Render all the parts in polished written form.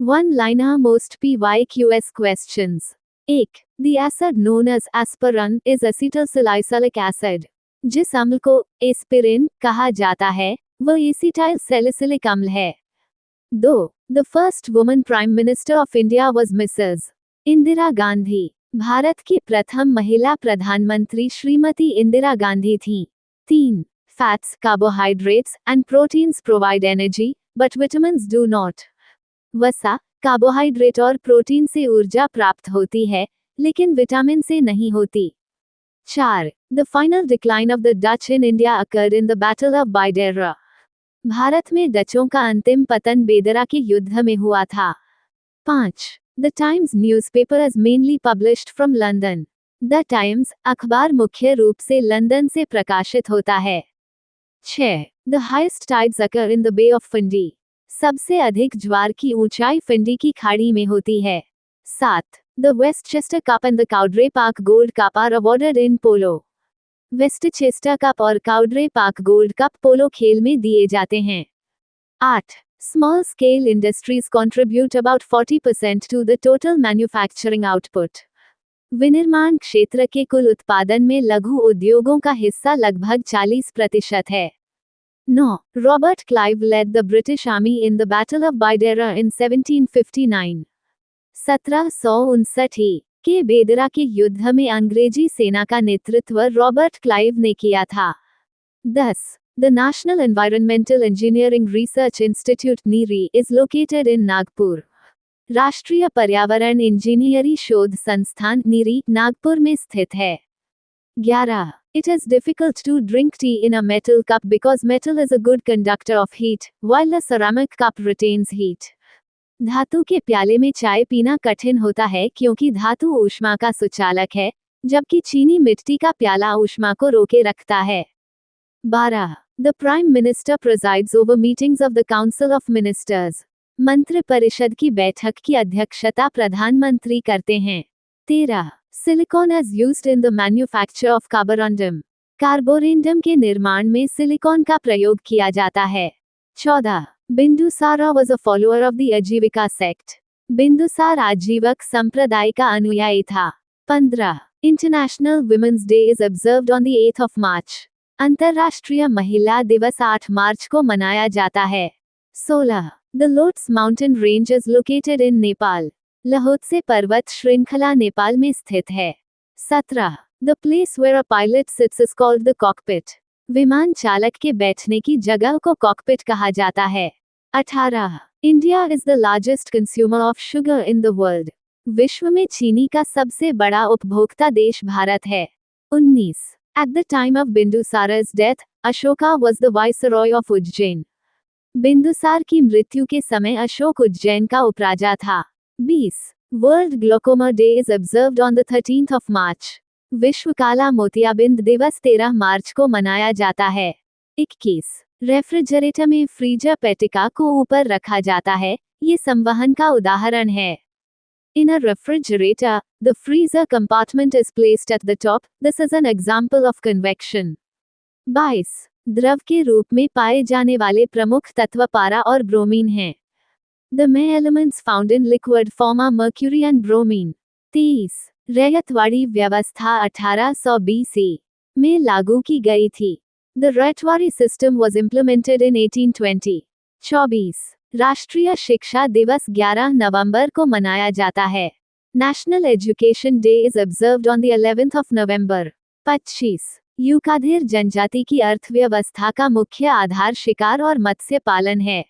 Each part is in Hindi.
One-liner most PYQS questions. 1. The acid known as aspirin is acetylsalicylic acid. जिस अम्ल को एस्पिरिन कहा जाता है वह एसिटाइल सैलिसिलिक अम्ल है. 2. The first woman prime minister of India was Mrs. Indira Gandhi. Bharat की प्रथम महिला प्रधानमंत्री श्रीमती इंदिरा गांधी थीं. 3. Fats, carbohydrates, and proteins provide energy, but vitamins do not. वसा, कार्बोहाइड्रेट और प्रोटीन से ऊर्जा प्राप्त होती है, लेकिन विटामिन से नहीं होती. 4. The final decline of the Dutch in India occurred in the Battle of Baidera. Bharat में डचों का अंतिम पतन बेदरा के युद्ध में हुआ था. 5. The Times newspaper is mainly published from London. The Times अखबार मुख्य रूप से लंदन से प्रकाशित होता है. 6. The highest tides occur in the Bay of Fundy. सबसे अधिक ज्वार की ऊंचाई फिंडी की खाड़ी में होती है. 7. The Westchester Cup and the Cowdray Park Gold Cup are awarded in polo. Westchester Cup और Cowdray Park Gold Cup polo खेल में दिए जाते हैं. 8. Small scale industries contribute about 40% to the total manufacturing output. विनिर्माण क्षेत्र के कुल उत्पादन में लघु उद्योगों का हिस्सा लगभग 40% है. 9. Robert Clive led the British Army in the Battle of Baidera in 1759. 1759 के बेदरा के युद्ध में अंग्रेजी सेना का नेतृत्व रॉबर्ट क्लाइव ने किया था. 10. The National Environmental Engineering Research Institute NERI is located in Nagpur. राष्ट्रीय पर्यावरण इंजीनियरी शोध संस्थान नीरी नागपुर में स्थित है. 11. It is difficult to drink tea in a metal cup because metal is a good conductor of heat, while a ceramic cup retains heat. धातु के प्याले में चाय पीना कठिन होता है क्योंकि धातु ऊष्मा का सुचालक है, जबकि चीनी मिट्टी का प्याला ऊष्मा को रोके रखता है. 12. The Prime Minister presides over meetings of the Council of Ministers. मंत्रिपरिषद की बैठक की अध्यक्षता प्रधानमंत्री करते हैं. 13. Silicon is used in the manufacture of carborundum. Carborundum के निर्माण में सिलिकॉन का प्रयोग किया जाता है. 14. Bindusara was a follower of the आजीविका sect. बिंदुसार आजीवक संप्रदाय का अनुयायी था. 15. International Women's Day is observed on the 8th of March. अंतर्राष्ट्रीय महिला दिवस 8 मार्च को मनाया जाता है. 16. The Lhotse mountain range is located in Nepal. लहोत्से पर्वत श्रृंखला नेपाल में स्थित है. 17. The place where a pilot sits is called the cockpit. विमान चालक के बैठने की जगह को कॉकपिट कहा जाता है. 18. India is the largest consumer of sugar in the world. विश्व में चीनी का सबसे बड़ा उपभोक्ता देश भारत है. 19. At the time of Bindusara's death, Ashoka was the viceroy of Ujjain. Bindusara की मृत्यु के समय अशोक उज्जैन का उपराजा था. 20. World Glaucoma Day is observed on the 13th of March. विश्व काला मोतियाबिंद दिवस 13 मार्च को मनाया जाता है. 21. रेफ्रिजरेटर में फ्रीजर पेटिका को ऊपर रखा जाता है, ये संवहन का उदाहरण है. In a refrigerator, the freezer compartment is placed at the top. This is an example of convection. 22. द्रव के रूप में पाए जाने वाले प्रमुख तत्व पारा और ब्रोमीन हैं. The main elements found in liquid form are mercury and bromine. 23. Ryotwari व्यवस्था 1800 BC में लागू की गई थी. The Rayatwari system was implemented in 1820. 24. राष्ट्रीय शिक्षा दिवस 11 नवंबर को मनाया जाता है. National Education Day is observed on the 11th of November. 25. यूकाधिर जनजाति की अर्थव्यवस्था का मुख्य आधार शिकार और मत्स्य पालन है.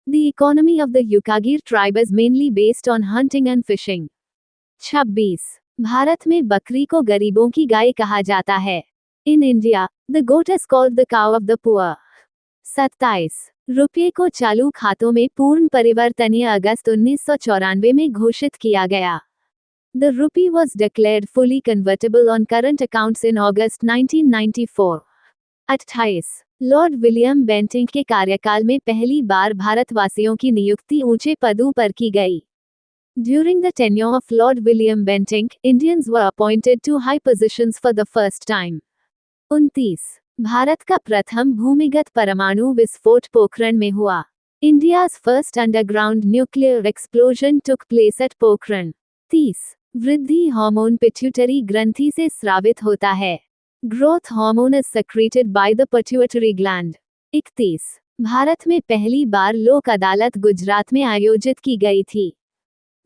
The economy of the Yukagir tribe is mainly based on hunting and fishing. 26. Bharat में बकरी को गरीबों की गाय कहा जाता है. In India, the goat is called the cow of the poor. 27. रुपये को चालू खातों में पूर्ण परिवर्तनीय अगस्त 1994 में घोषित किया गया. The rupee was declared fully convertible on current accounts in August 1994. 28. Lord William Bentinck के कार्यकाल में पहली बार भारतवासियों की नियुक्ति ऊंचे पदों पर की गई. During the tenure of Lord William Bentinck, Indians were appointed to high positions for the first time. 29. Bharat का प्रथम भूमिगत परमाणु विस्फोट पोखरण में हुआ. India's first underground nuclear explosion took place at Pokhran. 30. वृद्धि हार्मोन पिट्यूटरी ग्रंथि से स्रावित होता है. Growth hormone is secreted by the pituitary gland. 31. Bharat में पहली बार लोक अदालत गुजरात में आयोजित की गई थी.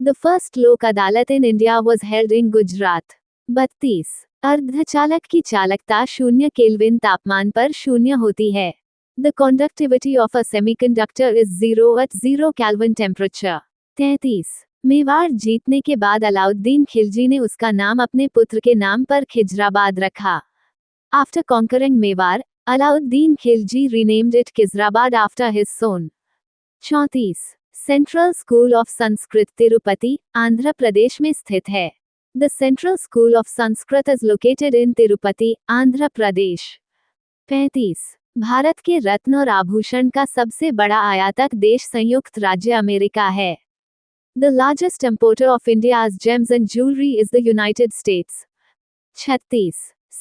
द फर्स्ट लोक अदालत in India was held in Gujarat. 32. अर्धचालक की चालकता 0 केल्विन तापमान पर 0 होती है. The conductivity of a semiconductor is 0 at 0 Kelvin temperature. 33. Mewar जीतने के बाद अलाउद्दीन खिलजी ने उसका नाम अपने पुत्र के नाम पर खिजराबाद रखा. After conquering Mewar, Alauddin Khilji renamed it Khizrabad after his son. 34. Central school of Sanskrit Tirupati, Andhra Pradesh में स्थित है. The central school of Sanskrit is located in Tirupati, Andhra Pradesh. 35. Bharat के रत्न और आभूषण का सबसे बड़ा आयातक देश संयुक्त राज्य अमेरिका है. The largest importer of India's James and jewellery is the United states. 36.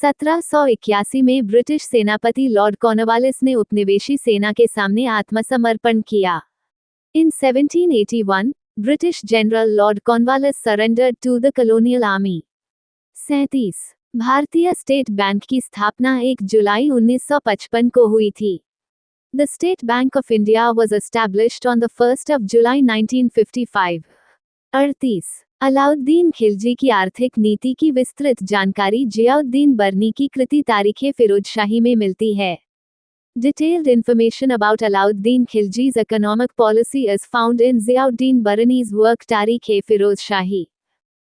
1781 में ब्रिटिश सेनापति लॉर्ड कॉर्नवालिस ने उपनिवेशी सेना के सामने आत्मसमर्पण किया. In 1781, British General Lord Cornwallis surrendered to the colonial army. 37. भारतीय स्टेट बैंक की स्थापना 1 जुलाई 1955 को हुई थी. The State Bank of India was established on the 1st of July 1955. 38. Alauddin Khilji की आर्थिक नीति की विस्तृत जानकारी जियाउद्दीन बरनी की कृति तारीख़े फिरोजशाही में मिलती है. Detailed information about Alauddin Khilji's economic policy is found in Ziauddin Barani's work Tarikh-e-Firoz Shahi.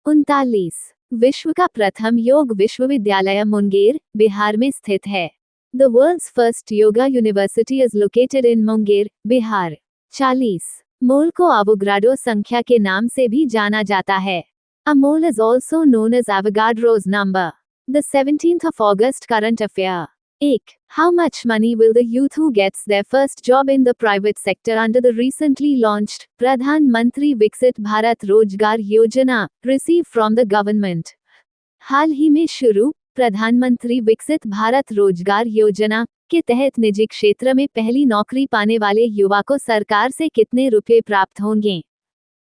39. विश्व का प्रथम योग विश्वविद्यालय मुंगेर, बिहार में स्थित है. The world's first yoga university is located in Munger, Bihar. 40. मोल को अवोगाड्रो संख्या के नाम से भी जाना जाता है. A mole is also known as Avogadro's number. The 17th of August current affair. 1. How much money will the youth who gets their first job in the private sector under the recently launched Pradhan Mantri Viksit Bharat Rozgar Yojana receive from the government? हाल ही में शुरू प्रधानमंत्री विकसित भारत रोजगार योजना के तहत निजी क्षेत्र में पहली नौकरी पाने वाले युवा को सरकार से कितने रुपये प्राप्त होंगे?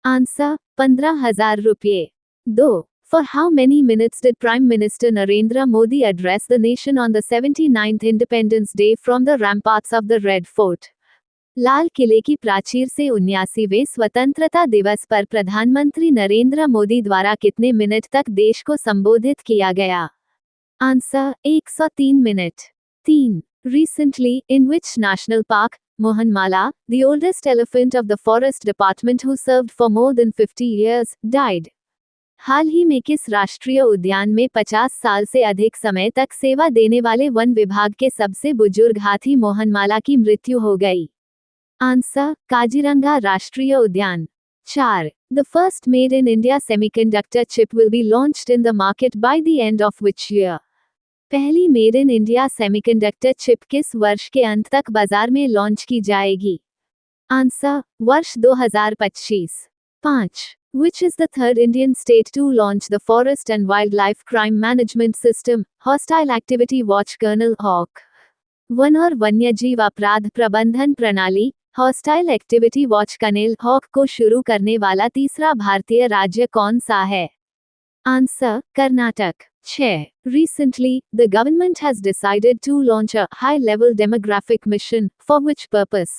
आंसर 15,000 रुपये. 2. For how many minutes did Prime Minister Narendra Modi address the nation on the 79th Independence Day from the ramparts of the Red Fort? लाल किले की प्राचीर से 79वें स्वतंत्रता दिवस पर प्रधानमंत्री नरेंद्र मोदी द्वारा कितने मिनट तक देश को संबोधित किया गया? Answer 103 minute. 3. Recently, in which national park, Mohanmala, the oldest elephant of the forest department who served for more than 50 years, died? हाल ही में किस राष्ट्रीय उद्यान में 50 साल से अधिक समय तक सेवा देने वाले वन विभाग के सबसे बुजुर्ग हाथी मोहनमाला की मृत्यु हो गई? आंसर काजीरंगा राष्ट्रीय उद्यान. 4. The first made in India semiconductor chip will be launched in the market by the end of which year? पहली made in India semiconductor chip किस वर्ष के अंत तक बाजार में लॉन्च की जाएगी? आंसर वर्ष 2025. 5. Which is the third Indian state to launch the Forest and Wildlife Crime Management System, Hostile Activity Watch Colonel Hawk? वन और वन्यजीव अपराध प्रबंधन प्रणाली, hostile activity watch colonel hawk को शुरू करने वाला तीसरा भारतीय राज्य कौन सा है? Answer Karnataka. 6. Recently, the government has decided to launch a high-level demographic mission, for which purpose?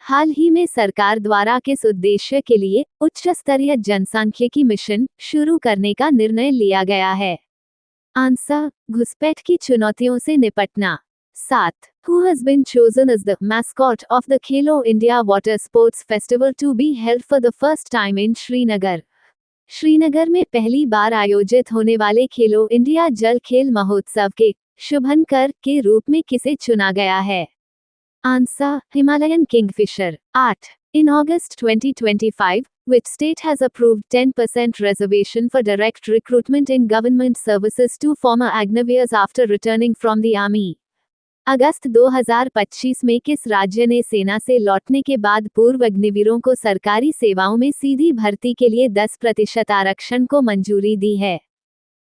हाल ही में सरकार द्वारा किस उद्देश्य के लिए उच्च स्तरीय जनसांख्यिकी मिशन शुरू करने का निर्णय लिया गया है? आंसर घुसपैठ की चुनौतियों से निपटना. 7. Who has been chosen as the mascot of the Khelo India Water Sports Festival to be held for the first time in Srinagar? Srinagar में पहली बार आयोजित होने वाले खेलो इंडिया जल खेल महोत्सव के शुभंकर के रूप में किसे चुना गया है? Answer Himalayan Kingfisher. 8. In August 2025, which state has approved 10% reservation for direct recruitment in government services to former Agneviers after returning from the army? अगस्त 2025 में किस राज्य ने सेना से लौटने के बाद पूर्व अग्निवीरों को सरकारी सेवाओं में सीधी भर्ती के लिए 10% आरक्षण को मंजूरी दी है?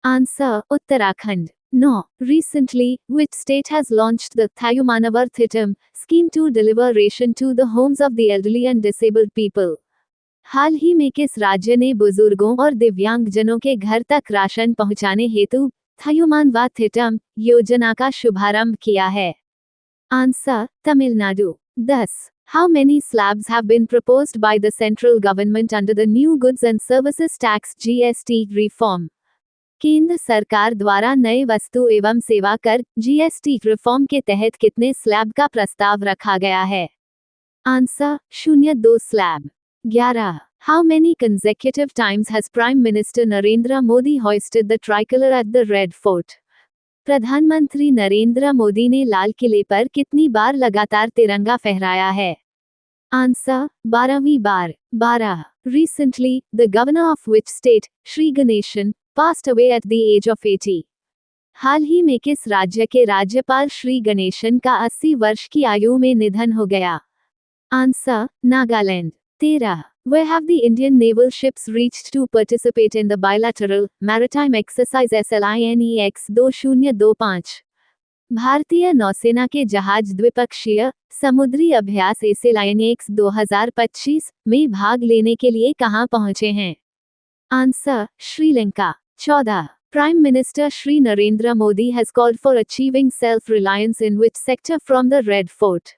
Answer Uttarakhand. No. Recently, which state has launched the Thayumanavarthitam scheme to deliver ration to the homes of the elderly and disabled people? हाल ही में किस राज्य ने बुजुर्गों और दिव्यांगजनों के घर तक राशन पहुंचाने हेतु थयुमानवाथिटम योजना का शुभारंभ किया है? Answer, Tamil Nadu. 10. How many slabs have been proposed by the central government under the new goods and services tax (GST) reform? केंद्र सरकार द्वारा नए वस्तु एवं सेवा कर (GST) रिफॉर्म के तहत कितने स्लैब का प्रस्ताव रखा गया है? Answer, 0.2 slab. 11. How many consecutive times has Prime Minister Narendra Modi hoisted the tricolor at the Red Fort? प्रधानमंत्री नरेंद्र मोदी ने लाल किले पर कितनी बार लगातार तिरंगा फहराया है? आंसर, 12वीं बार। 12. Recently, the governor of which state, Shri Ganeshan, passed away at the age of 80. हाल ही में किस राज्य के राज्यपाल श्री गणेशन का 80 वर्ष की आयु में निधन हो गया? Answer, Nagaland. 13. Where have the Indian naval ships reached to participate in the bilateral maritime exercise SLINEX 2025? भारतीय नौसेना के जहाज द्विपक्षीय समुद्री अभ्यास SLINEX 2025 में भाग लेने के लिए कहां पहुंचे हैं? Answer, Sri Lanka. 14. Prime Minister Shri Narendra Modi has called for achieving self-reliance in which sector from the Red Fort?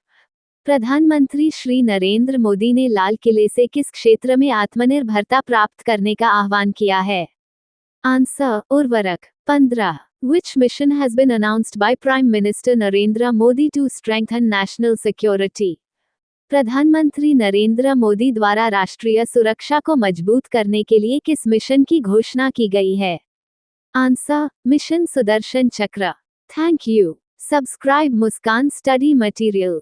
प्रधानमंत्री श्री नरेंद्र मोदी ने लाल किले से किस क्षेत्र में आत्मनिर्भरता प्राप्त करने का आह्वान किया है? आंसर, उर्वरक। 15. Which mission has been announced by Prime Minister Narendra Modi to strengthen national security? प्रधानमंत्री नरेंद्र मोदी द्वारा राष्ट्रीय सुरक्षा को मजबूत करने के लिए किस मिशन की घोषणा की गई है? आंसर, मिशन सुदर्शन चक्र। Thank you. Subscribe Muskan study material.